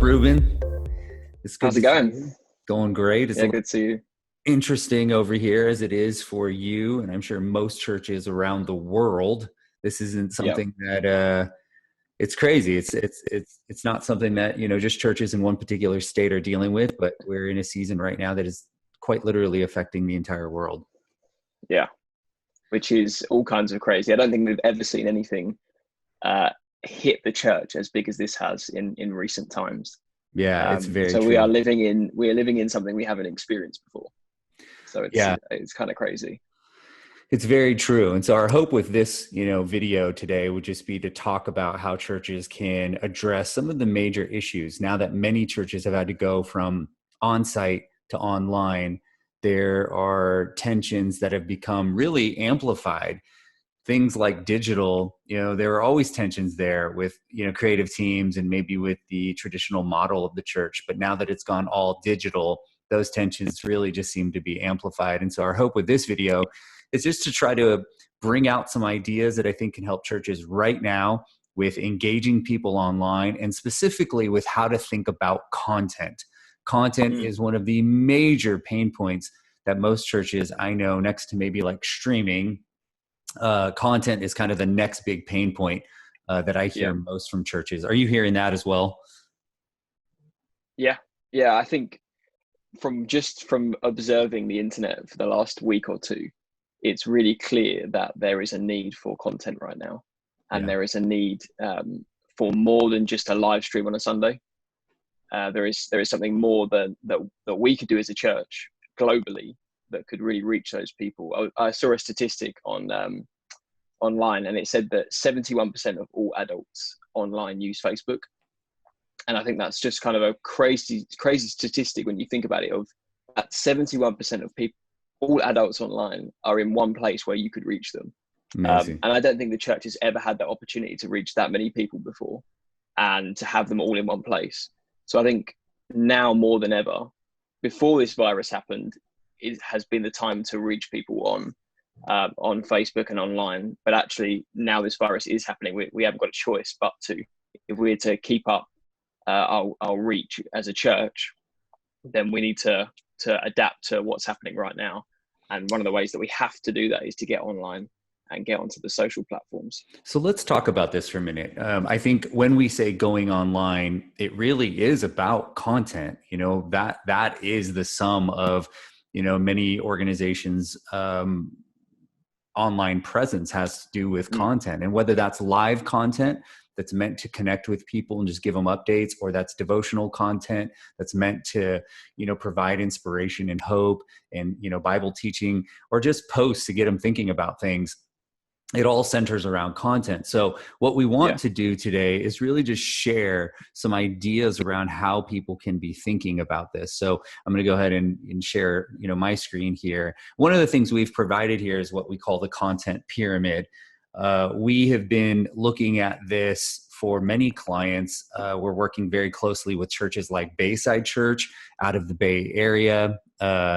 Ruben? It's good How's to it see going? you. Going great. It's a Yeah, little good to see you. interesting over here as it is for you, and I'm sure most churches around the world. This isn't Yeah, something that it's crazy. It's not something that, just churches in one particular state are dealing with, but we're in a season right now that is quite literally affecting the entire world. yeah, which is all kinds of crazy. I don't think we've ever seen anything uh, hit the church as big as this has in recent times. Yeah, it's very So we are true. living in something we haven't experienced before. So Yeah. it's kind of crazy. It's very true. And so our hope with this, video today would just be to talk about how churches can address some of the major issues. Now that many churches have had to go from on-site to online, there are tensions that have become really amplified. Things like digital, there are always tensions there with, creative teams and maybe with the traditional model of the church. But now that it's gone all digital, those tensions really just seem to be amplified. And so our hope with this video is just to try to bring out some ideas that I think can help churches right now with engaging people online, and specifically with how to think about content. Content Mm, is one of the major pain points that most churches I know, next to maybe like streaming, content is kind of the next big pain point that I yeah, hear most from churches. Are you hearing that as well? yeah, yeah. I think from observing the internet for the last week or two, it's really clear that there is a need for content right now, and Yeah. there is a need for more than just a live stream on a Sunday. There is something more that we could do as a church globally that could really reach those people. I saw a statistic online, and it said that 71% of all adults online use Facebook, and I think that's just kind of a crazy statistic when you think about it. Of that 71% of people, all adults online, are in one place where you could reach them. Amazing. And I don't think the church has ever had that opportunity to reach that many people before, and to have them all in one place. So I think now more than ever, before this virus happened, it has been the time to reach people on Facebook and online. But actually, now this virus is happening, we haven't got a choice but to. If we're to keep up our reach as a church, then we need to adapt to what's happening right now. And one of the ways that we have to do that is to get online and get onto the social platforms. So let's talk about this for a minute. I think when we say going online, it really is about content. That is the sum of, many organizations' online presence has to do with Mm, content, and whether that's live content that's meant to connect with people and just give them updates, or that's devotional content that's meant to, provide inspiration and hope and, Bible teaching, or just posts to get them thinking about things. It all centers around content. So what we want yeah. to do today is really just share some ideas around how people can be thinking about this. So I'm going to go ahead and share, my screen here. One of the things we've provided here is what we call the content pyramid. We have been looking at this for many clients. We're working very closely with churches like Bayside Church out of the Bay Area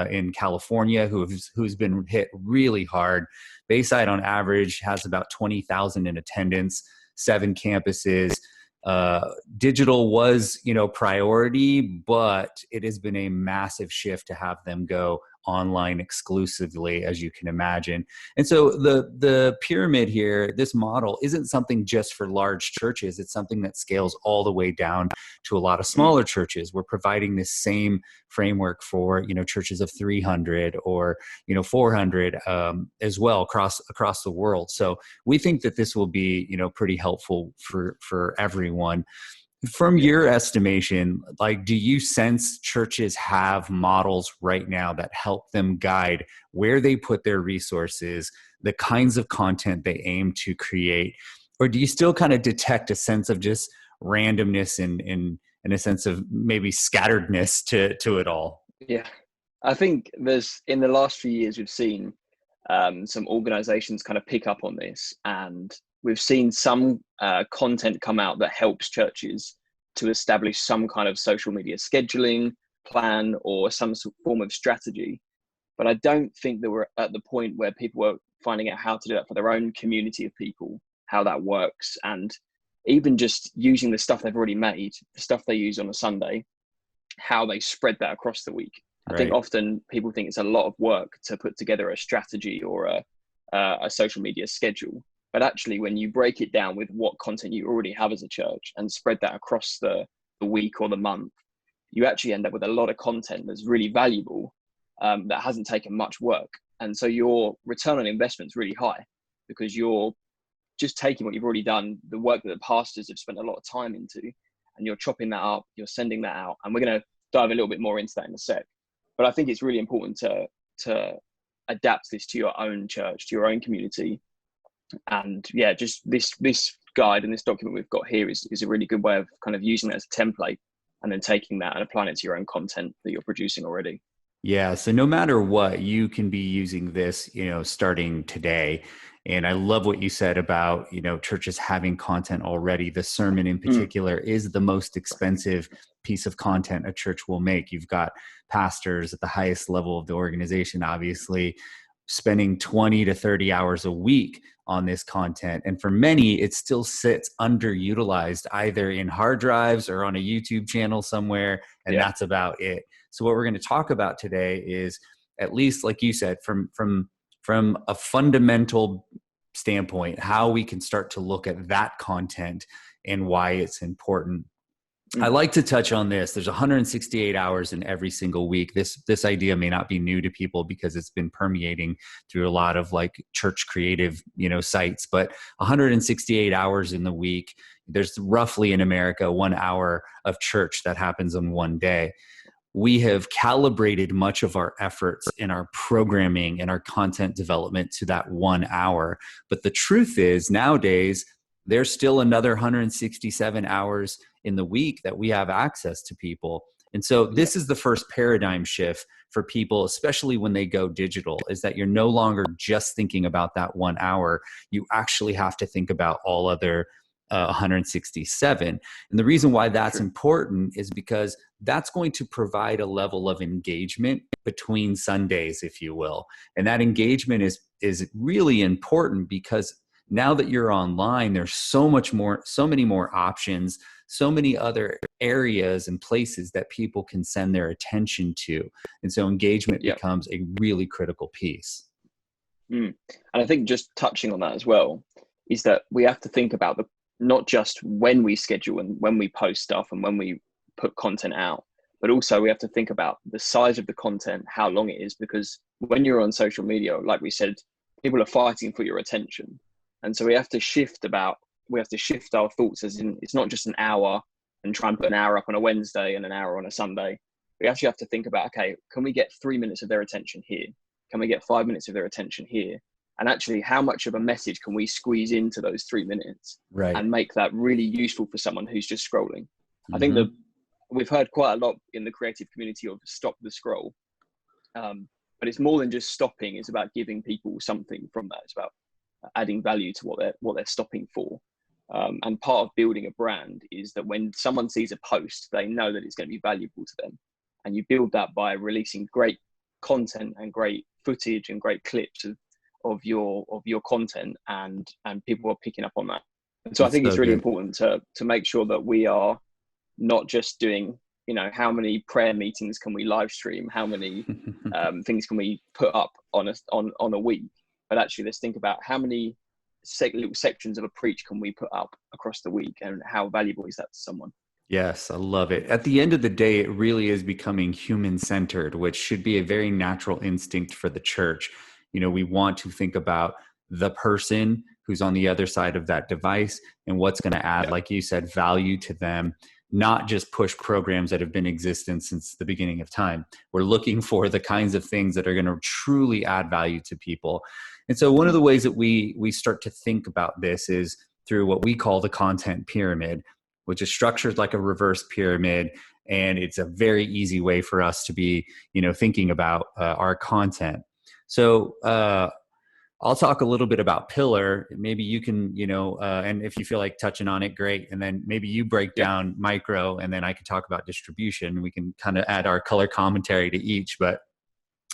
in California, who's been hit really hard. Bayside on average has about 20,000 in attendance, 7 campuses. Digital was, priority, but it has been a massive shift to have them go online exclusively, as you can imagine. And so the pyramid here, this model, isn't something just for large churches. It's something that scales all the way down to a lot of Mm, smaller churches. We're providing this same framework for, churches of 300 or, 400 as well across the world. So we think that this will be, pretty helpful for everyone. From yeah. your estimation, like, do you sense churches have models right now that help them guide where they put their resources, the kinds of content they aim to create? Or do you still kind of detect a sense of just randomness and a sense of maybe scatteredness to it all? Yeah. I think there's in the last few years we've seen some organizations kind of pick up on this, and we've seen some content come out that helps churches to establish some kind of social media scheduling plan or some form of strategy. But I don't think that we're at the point where people are finding out how to do that for their own community of people, how that works. And even just using the stuff they've already made, the stuff they use on a Sunday, how they spread that across the week. I think Right. often people think it's a lot of work to put together a strategy or a social media schedule. But actually, when you break it down with what content you already have as a church and spread that across the week or the month, you actually end up with a lot of content that's really valuable, that hasn't taken much work. And so your return on investment is really high because you're just taking what you've already done, the work that the pastors have spent a lot of time into, and you're chopping that up, you're sending that out. And we're going to dive a little bit more into that in a sec. But I think it's really important to adapt this to your own church, to your own community. And yeah, just this guide and this document we've got here is a really good way of kind of using that as a template and then taking that and applying it to your own content that you're producing already. Yeah. So no matter what, you can be using this, starting today. And I love what you said about, churches having content already. The sermon in particular is the most expensive piece of content a church will make. You've got pastors at the highest level of the organization, obviously, spending 20 to 30 hours a week on this content. And for many, it still sits underutilized, either in hard drives or on a YouTube channel somewhere. And that's about it. So what we're going to talk about today is, at least like you said, from a fundamental standpoint, how we can start to look at that content and why it's important. I like to touch on this. There's 168 hours in every single week. This idea may not be new to people because it's been permeating through a lot of like church creative, sites, but 168 hours in the week. There's roughly in America 1 hour of church that happens in one day. We have calibrated much of our efforts in our programming and our content development to that 1 hour. But the truth is, nowadays, there's still another 167 hours in the week that we have access to people. And so this is the first paradigm shift for people, especially when they go digital, is that you're no longer just thinking about that 1 hour. You actually have to think about all other 167. And the reason why that's important is because that's going to provide a level of engagement between Sundays, if you will. And that engagement is really important because now that you're online, there's so many more options, so many other areas and places that people can send their attention to. And so engagement becomes a really critical piece. And I think just touching on that as well is that we have to think about not just when we schedule and when we post stuff and when we put content out, but also we have to think about the size of the content, how long it is, because when you're on social media, like we said, people are fighting for your attention. And so we have to shift our thoughts, as in, it's not just an hour and try and put an hour up on a Wednesday and an hour on a Sunday. We actually have to think about, okay, can we get 3 minutes of their attention here? Can we get 5 minutes of their attention here? And actually, how much of a message can we squeeze into those 3 minutes and make that really useful for someone who's just scrolling? I think that we've heard quite a lot in the creative community of stop the scroll. But it's more than just stopping. It's about giving people something from that. It's about adding value to what they're stopping for. And part of building a brand is that when someone sees a post, they know that it's going to be valuable to them. And you build that by releasing great content and great footage and great clips of your content, and people are picking up on that. And so I think it's really important to make sure that we are not just doing, how many prayer meetings can we live stream, how many things can we put up on a week, but actually let's think about how many little sections of a preach can we put up across the week, and how valuable is that to someone. Yes, I love it. At the end of the day, it really is becoming human-centered, which should be a very natural instinct for the church. We want to think about the person who's on the other side of that device and what's going to add, like you said, value to them, not just push programs that have been in existence since the beginning of time. We're looking for the kinds of things that are going to truly add value to people. And so one of the ways that we start to think about this is through what we call the content pyramid, which is structured like a reverse pyramid. And it's a very easy way for us to be, thinking about our content. So I'll talk a little bit about pillar. Maybe you can, and if you feel like touching on it, great. And then maybe you break down micro, and then I can talk about distribution. We can kind of add our color commentary to each. But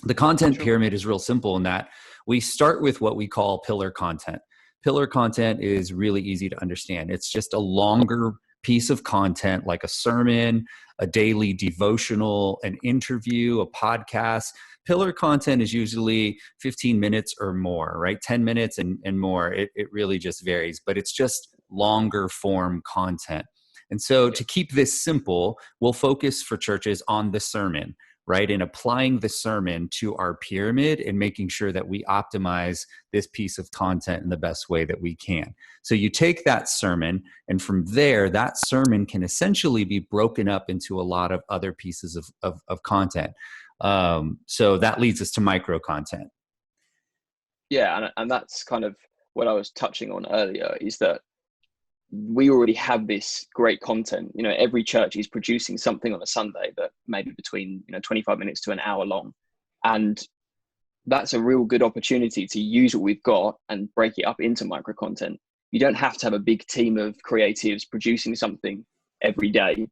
the content pyramid is real simple in that we start with what we call pillar content. pillar content is really easy to understand. It's just a longer piece of content like a sermon, a daily devotional, an interview, a podcast. Pillar content is usually 15 minutes or more, right? 10 minutes and more. It really just varies, but it's just longer form content. And so to keep this simple, we'll focus for churches on the sermon, right? And applying the sermon to our pyramid and making sure that we optimize this piece of content in the best way that we can. So you take that sermon, and from there, that sermon can essentially be broken up into a lot of other pieces of content. So that leads us to micro content. Yeah, and that's kind of what I was touching on earlier, is that we already have this great content. Every church is producing something on a Sunday that maybe between 25 minutes to an hour long, and that's a real good opportunity to use what we've got and break it up into micro content. You don't have to have a big team of creatives producing something every day.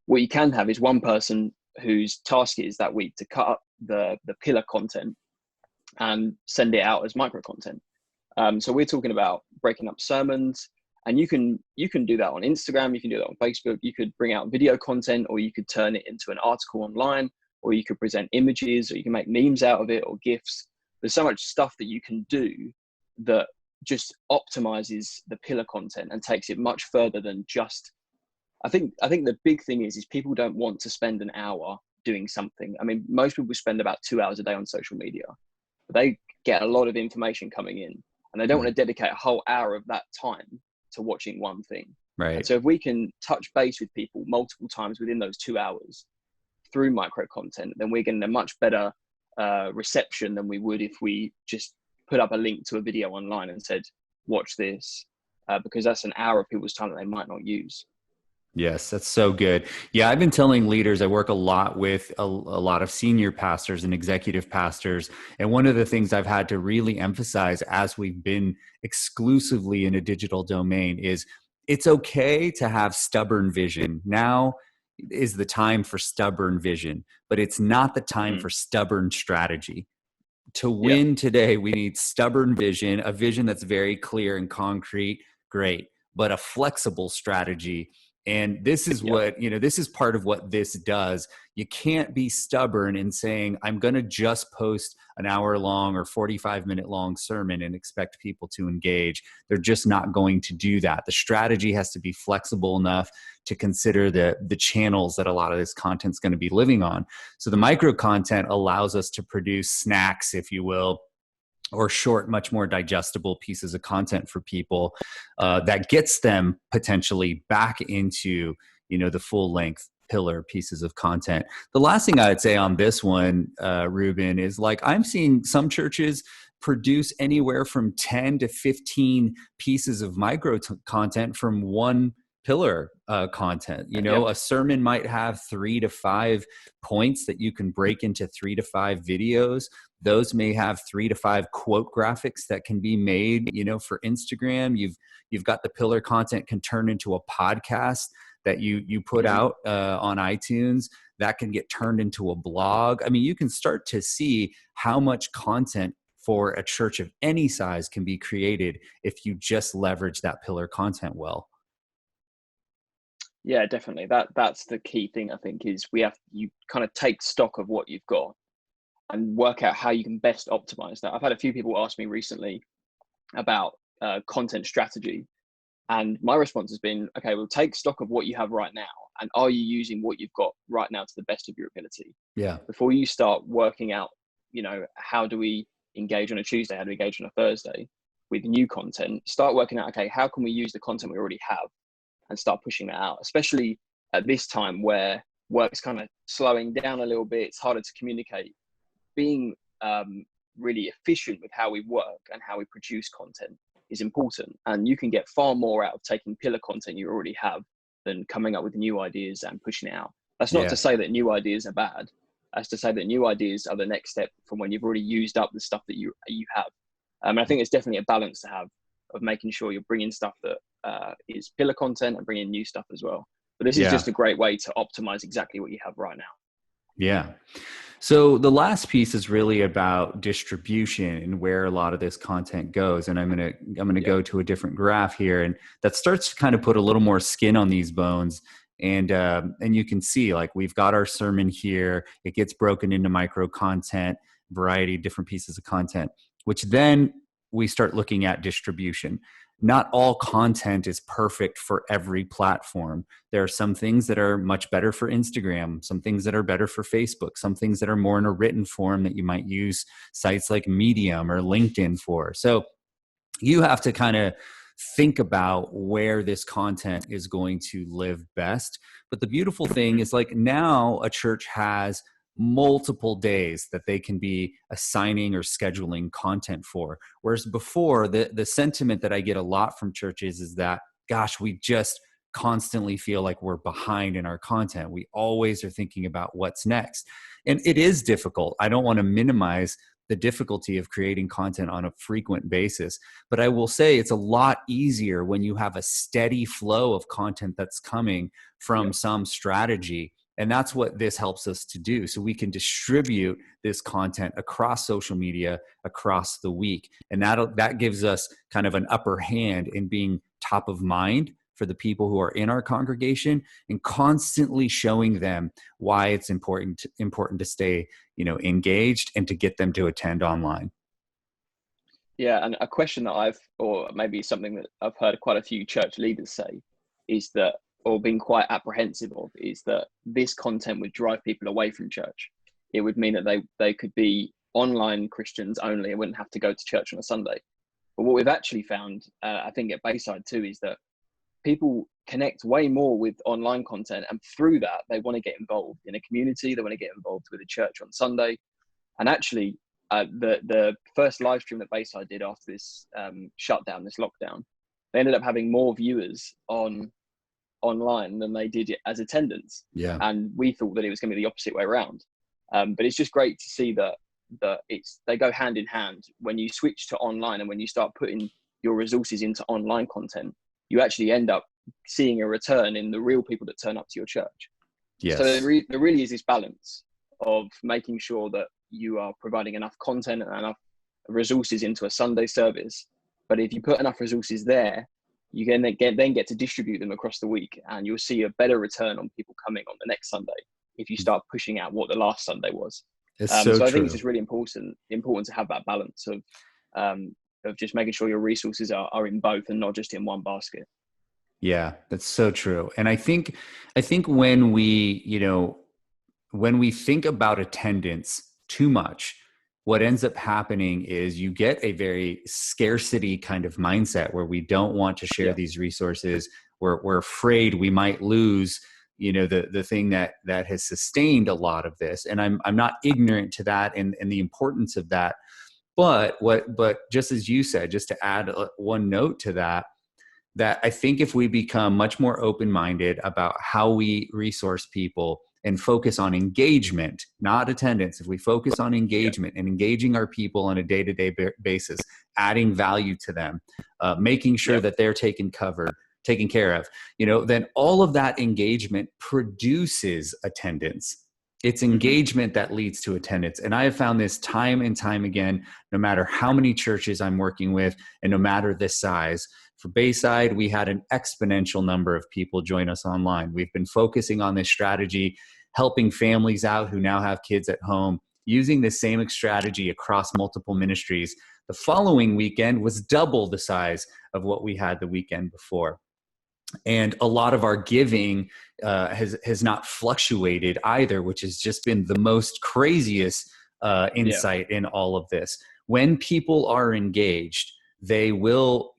What you can have is one person whose task is that week to cut up the pillar content and send it out as micro content. So we're talking about breaking up sermons, and you can do that on Instagram, you can do that on Facebook, you could bring out video content, or you could turn it into an article online, or you could present images, or you can make memes out of it, or GIFs. There's so much stuff that you can do that just optimizes the pillar content and takes it much further than just, I think the big thing is people don't want to spend an hour doing something. I mean, most people spend about 2 hours a day on social media, but they get a lot of information coming in, and they don't want to dedicate a whole hour of that time to watching one thing. Right. And so if we can touch base with people multiple times within those 2 hours through micro content, then we're getting a much better reception than we would if we just put up a link to a video online and said, watch this, because that's an hour of people's time that they might not use. Yes, that's so good. Yeah, I've been telling leaders, I work a lot with a lot of senior pastors and executive pastors. And one of the things I've had to really emphasize as we've been exclusively in a digital domain is it's okay to have stubborn vision. Now is the time for stubborn vision, but it's not the time for stubborn strategy. To win today, we need stubborn vision, a vision that's very clear and concrete, great, but a flexible strategy. And this is what, this is part of what this does. You can't be stubborn in saying, I'm going to just post an hour long or 45-minute long sermon and expect people to engage. They're just not going to do that. The strategy has to be flexible enough to consider the channels that a lot of this content's going to be living on. So the micro content allows us to produce snacks, if you will, or short, much more digestible pieces of content for people that gets them potentially back into, the full length pillar pieces of content. The last thing I would say on this one, Ruben, is like I'm seeing some churches produce anywhere from 10 to 15 pieces of micro content from one pillar content. A sermon might have 3 to 5 points that you can break into 3 to 5 videos. Those may have 3 to 5 quote graphics that can be made, for Instagram. You've got the pillar content can turn into a podcast that you put out on iTunes that can get turned into a blog. I mean, you can start to see how much content for a church of any size can be created if you just leverage that pillar content well. Yeah, definitely. That's the key thing, I think, is you kind of take stock of what you've got and work out how you can best optimize that. I've had a few people ask me recently about content strategy, and my response has been, okay, well, take stock of what you have right now, and are you using what you've got right now to the best of your ability? Yeah. Before you start working out, how do we engage on a Tuesday? How do we engage on a Thursday with new content? Start working out, okay, how can we use the content we already have and start pushing that out, especially at this time where work's kind of slowing down a little bit. It's harder to communicate. Being really efficient with how we work and how we produce content is important. And you can get far more out of taking pillar content you already have than coming up with new ideas and pushing it out. That's not to say that new ideas are bad. That's to say that new ideas are the next step from when you've already used up the stuff that you have. And I think it's definitely a balance to have of making sure you're bringing stuff that is pillar content and bringing new stuff as well. But this is just a great way to optimize exactly what you have right now. Yeah. So the last piece is really about distribution and where a lot of this content goes. And I'm gonna Yeah. go to a different graph here, and that starts to kind of put a little more skin on these bones. And you can see, like, we've got our sermon here. It gets broken into micro content, variety of different pieces of content, which then we start looking at distribution. Not all content is perfect for every platform. There are some things that are much better for Instagram, some things that are better for Facebook, some things that are more in a written form that you might use sites like Medium or LinkedIn for. So you have to kind of think about where this content is going to live best. But the beautiful thing is, like, now a church has multiple days that they can be assigning or scheduling content for. Whereas before, the sentiment that I get a lot from churches is that, gosh, we just constantly feel like we're behind in our content. We always are thinking about what's next. And it is difficult. I don't want to minimize the difficulty of creating content on a frequent basis. But I will say it's a lot easier when you have a steady flow of content that's coming from Yeah. some strategy. And that's what this helps us to do. So we can distribute this content across social media, across the week. And that gives us kind of an upper hand in being top of mind for the people who are in our congregation, and constantly showing them why it's important to stay, engaged, and to get them to attend online. Yeah, and a question that or maybe something that I've heard quite a few church leaders say is that, or been quite apprehensive of, is that this content would drive people away from church. It would mean that they could be online Christians only and wouldn't have to go to church on a Sunday. But what we've actually found, I think at Bayside too, is that people connect way more with online content, and through that, they want to get involved in a community. They want to get involved with a church on Sunday. And actually, the first live stream that Bayside did after this shutdown, this lockdown, they ended up having more viewers online than they did as attendance. Yeah. And we thought that it was going to be the opposite way around. But it's just great to see that they go hand in hand. When you switch to online and when you start putting your resources into online content, you actually end up seeing a return in the real people that turn up to your church. Yes. So there really is this balance of making sure that you are providing enough content and enough resources into a Sunday service. But if you put enough resources there, you can then get to distribute them across the week, and you'll see a better return on people coming on the next Sunday if you start pushing out what the last Sunday was. It's so I true. think it's just really important to have that balance of just making sure your resources are in both and not just in one basket. Yeah, that's so true. And I think when we think about attendance too much, what ends up happening is you get a very scarcity kind of mindset where we don't want to share these resources. We're afraid we might lose, the thing that has sustained a lot of this. And I'm not ignorant to that and the importance of that. But just as you said, just to add one note to that I think if we become much more open-minded about how we resource people and focus on engagement, not attendance, if we focus on engagement and engaging our people on a day-to-day basis, adding value to them, making sure that they're taken care of, then all of that engagement produces attendance. It's engagement that leads to attendance. And I have found this time and time again, no matter how many churches I'm working with and no matter the size. For Bayside, we had an exponential number of people join us online. We've been focusing on this strategy, helping families out who now have kids at home, using the same strategy across multiple ministries. The following weekend was double the size of what we had the weekend before. And a lot of our giving has not fluctuated either, which has just been the most craziest insight in all of this. When people are engaged, they will,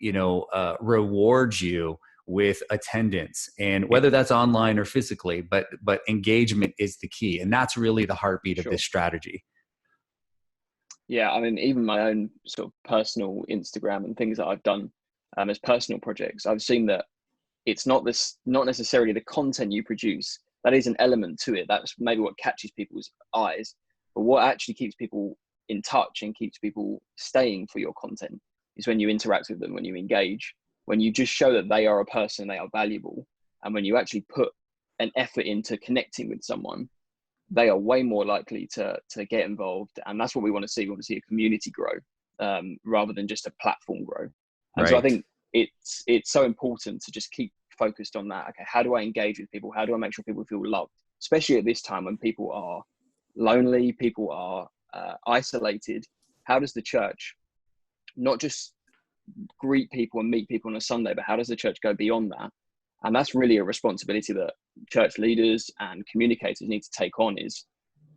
reward you with attendance, and whether that's online or physically, but engagement is the key. And that's really the heartbeat of this strategy. Yeah. I mean, even my own sort of personal Instagram and things that I've done as personal projects, I've seen that it's not necessarily the content you produce. That is an element to it. That's maybe what catches people's eyes, but what actually keeps people in touch and keeps people staying for your content is when you interact with them, when you engage, when you just show that they are a person, they are valuable. And when you actually put an effort into connecting with someone, they are way more likely to get involved. And that's what we want to see. We want to see a community grow, rather than just a platform grow. And so I Right. think it's so important to just keep focused on that. Okay, how do I engage with people? How do I make sure people feel loved? Especially at this time when people are lonely, people are isolated. How does the church not just greet people and meet people on a Sunday, but how does the church go beyond that? And that's really a responsibility that church leaders and communicators need to take on. Is,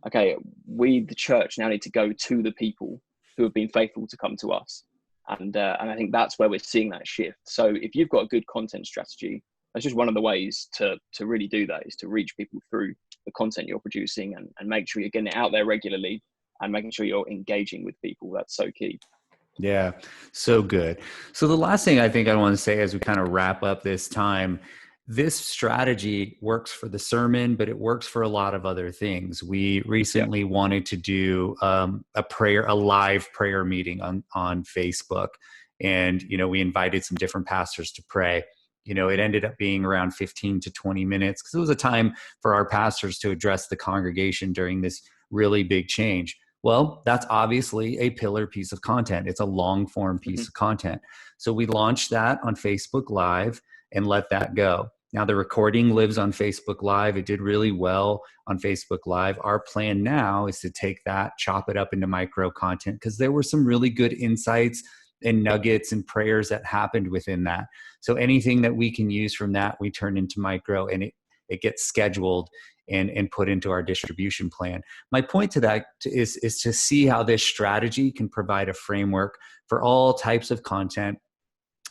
okay, we, the church, now need to go to the people who have been faithful to come to us. And I think that's where we're seeing that shift. So if you've got a good content strategy, that's just one of the ways to really do that, is to reach people through the content you're producing, and make sure you're getting it out there regularly and making sure you're engaging with people. That's so key. Yeah, so good. So the last thing I think I want to say as we kind of wrap up this time, this strategy works for the sermon, but it works for a lot of other things. We Yeah. recently wanted to do a live prayer meeting on Facebook, and we invited some different pastors to pray. It ended up being around 15 to 20 minutes because it was a time for our pastors to address the congregation during this really big change. Well, that's obviously a pillar piece of content. It's a long form Mm-hmm. piece of content. So we launched that on Facebook Live and let that go. Now the recording lives on Facebook Live. It did really well on Facebook Live. Our plan now is to take that, chop it up into micro content, because there were some really good insights and nuggets and prayers that happened within that. So anything that we can use from that, we turn into micro, and it gets scheduled and put into our distribution plan. My point to that is to see how this strategy can provide a framework for all types of content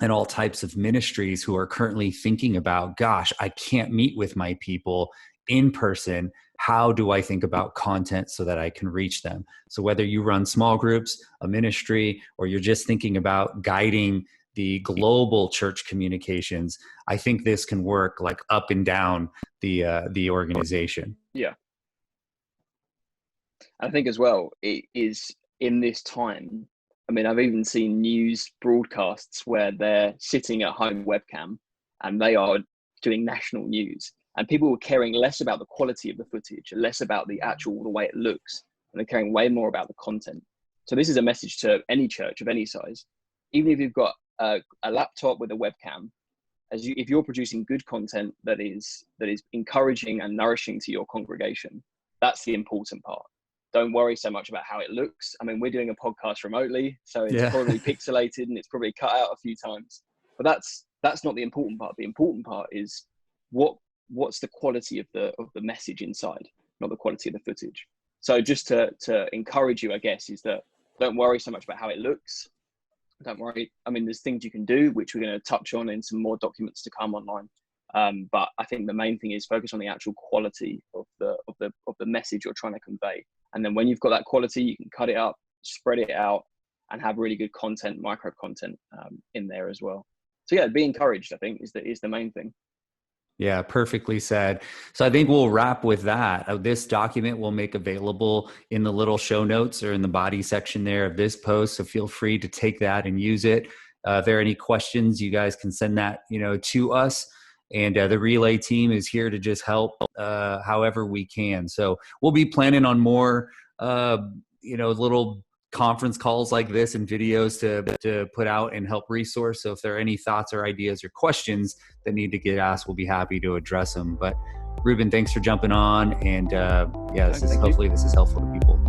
and all types of ministries who are currently thinking about, gosh, I can't meet with my people in person. How do I think about content so that I can reach them? So whether you run small groups, a ministry, or you're just thinking about guiding the global church communications, I think this can work like up and down the organization. Yeah. I think as well, it is in this time. I mean, I've even seen news broadcasts where they're sitting at home webcam and they are doing national news, and people are caring less about the quality of the footage, less about the way it looks, and they're caring way more about the content. So this is a message to any church of any size. Even if you've got a laptop with a webcam, if you're producing good content that is encouraging and nourishing to your congregation, that's the important part. Don't worry so much about how it looks. I mean, we're doing a podcast remotely, so it's Yeah. probably pixelated and it's probably cut out a few times. But that's not the important part. The important part is what's the quality of the message inside, not the quality of the footage. So just to encourage you, I guess, is that don't worry so much about how it looks. Don't worry. I mean, there's things you can do, which we're going to touch on in some more documents to come online. But I think the main thing is focus on the actual quality of the message you're trying to convey. And then when you've got that quality, you can cut it up, spread it out, and have really good content, micro content in there as well. So yeah, be encouraged, I think, is the main thing. Yeah, perfectly said. So I think we'll wrap with that. This document we'll make available in the little show notes or in the body section there of this post. So feel free to take that and use it. If there are any questions, you guys can send that, to us. And the Relay team is here to just help however we can. So we'll be planning on more, little conference calls like this and videos to put out and help resource. So if there are any thoughts or ideas or questions that need to get asked, we'll be happy to address them. But Ruben, thanks for jumping on. And hopefully this is helpful to people.